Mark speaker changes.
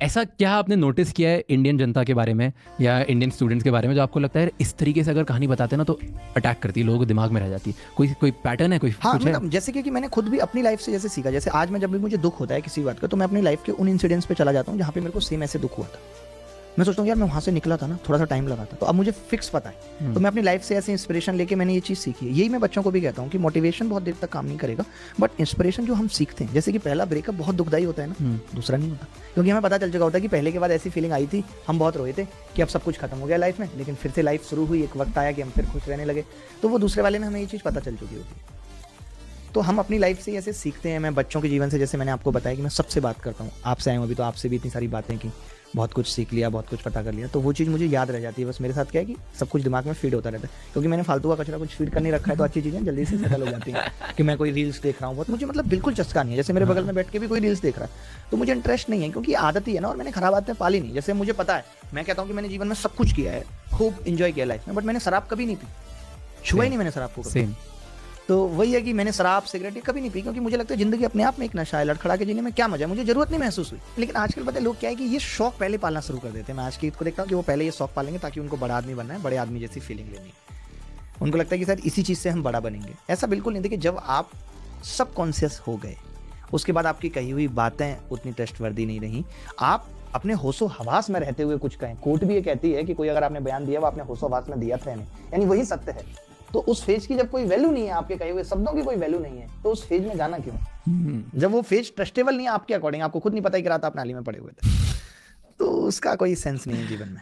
Speaker 1: ऐसा क्या आपने नोटिस किया है इंडियन जनता के बारे में या इंडियन स्टूडेंट्स के बारे में जो आपको लगता है इस तरीके से अगर कहानी बताते हैं ना तो अटैक करती है, लोगों को दिमाग में रह जाती है? कोई पैटर्न है, कोई
Speaker 2: हाँ
Speaker 1: कुछ है?
Speaker 2: मतलब जैसे कि मैंने खुद भी अपनी लाइफ से जैसे सीखा, जैसे आज मैं जब भी मुझे दुख होता है किसी बात का, तो मैं अपनी लाइफ के उन इंसिडेंट्स पे चला जाता हूँ जहाँ पे मेरे को सेम ऐसे दुख हुआ था। मैं सोचता हूँ यार मैं वहाँ से निकला था ना, थोड़ा सा टाइम लगा था, तो अब मुझे फिक्स पता है। तो मैं अपनी लाइफ से ऐसे इंस्पिरेशन लेके मैंने ये चीज़ सीखी है। यही मैं बच्चों को भी कहता हूँ कि मोटिवेशन बहुत देर तक काम नहीं करेगा, बट इंस्पिरेशन जो हम सीखते हैं, जैसे कि पहला ब्रेकअप बहुत दुखदाई होता है ना, दूसरा नहीं होता, क्योंकि हमें पता चल चुका होता है कि पहले के बाद ऐसी फीलिंग आई थी, हम बहुत रोए थे कि अब सब कुछ खत्म हो गया लाइफ में, लेकिन फिर से लाइफ शुरू हुई, एक वक्त आया कि हम फिर खुश रहने लगे। तो वो दूसरे वाले में हमें ये चीज़ पता चल चुकी होती है। तो हम अपनी लाइफ से ऐसे सीखते हैं। मैं बच्चों के जीवन से, जैसे मैंने आपको बताया कि मैं सबसे बात करता हूँ, आपसे आया हूँ अभी, तो आपसे भी इतनी सारी बातें की, बहुत कुछ सीख लिया, बहुत कुछ पता कर लिया, तो वो चीज़ मुझे याद रह जाती है। बस मेरे साथ क्या है कि सब कुछ दिमाग में फीड होता रहता है, क्योंकि मैंने फालतू का कचरा कुछ फीड कर नहीं रखा है, तो अच्छी चीज़ें जल्दी से सेटल हो जाती हैं। कि मैं कोई रील्स देख रहा हूँ बहुत, मुझे मतलब बिल्कुल चस्का नहीं है। जैसे मेरे बगल में बैठ के भी कोई रील्स देख रहा है तो मुझे इंटरेस्ट नहीं है, क्योंकि आदत ही है ना, और मैंने खराब आदतें पाली नहीं। जैसे मुझे पता है, मैं कहता हूँ कि मैंने जीवन में सब कुछ किया है, खूब इंजॉय किया लाइफ में, बट मैंने शराब कभी नहीं पी, छुआ ही नहीं मैंने शराब को कभी।
Speaker 1: सेम।
Speaker 2: तो वही है कि मैंने शराब सिगरेट ये कभी नहीं पी, क्योंकि मुझे लगता है जिंदगी अपने आप में एक नशा है, लड़खड़ा के जीने में क्या मजा है, मुझे जरूरत नहीं महसूस हुई। लेकिन आजकल पता है लोग क्या है कि ये शौक पहले पालना शुरू कर देते हैं। मैं आज की ईद को देखता हूँ कि वो पहले ये शौक पालेंगे ताकि उनको बड़ा आदमी बनना है, बड़े आदमी जैसी फीलिंग लेनी है। उनको लगता है कि शायद इसी चीज़ से हम बड़ा बनेंगे। ऐसा बिल्कुल नहीं। देखिए, जब आप सब कॉन्शियस हो गए, उसके बाद आपकी कही हुई बातें उतनी ट्रस्टवर्दी नहीं रही। आप अपने होशो हवास में रहते हुए कुछ कहें, कोर्ट भी ये कहती है कि कोई अगर आपने बयान दिया वो आपने होशो हवास में दिया था नहीं, यानी वही सत्य है। तो उस फेज की जब कोई वैल्यू नहीं है, आपके कहे हुए शब्दों की कोई वैल्यू नहीं है, तो उस फेज में जाना क्यों? जब वो फेज ट्रस्टेबल नहीं है आपके अकॉर्डिंग, आपको खुद नहीं पता कि रात आप नाली में पड़े हुए थे, तो उसका कोई सेंस नहीं है जीवन में।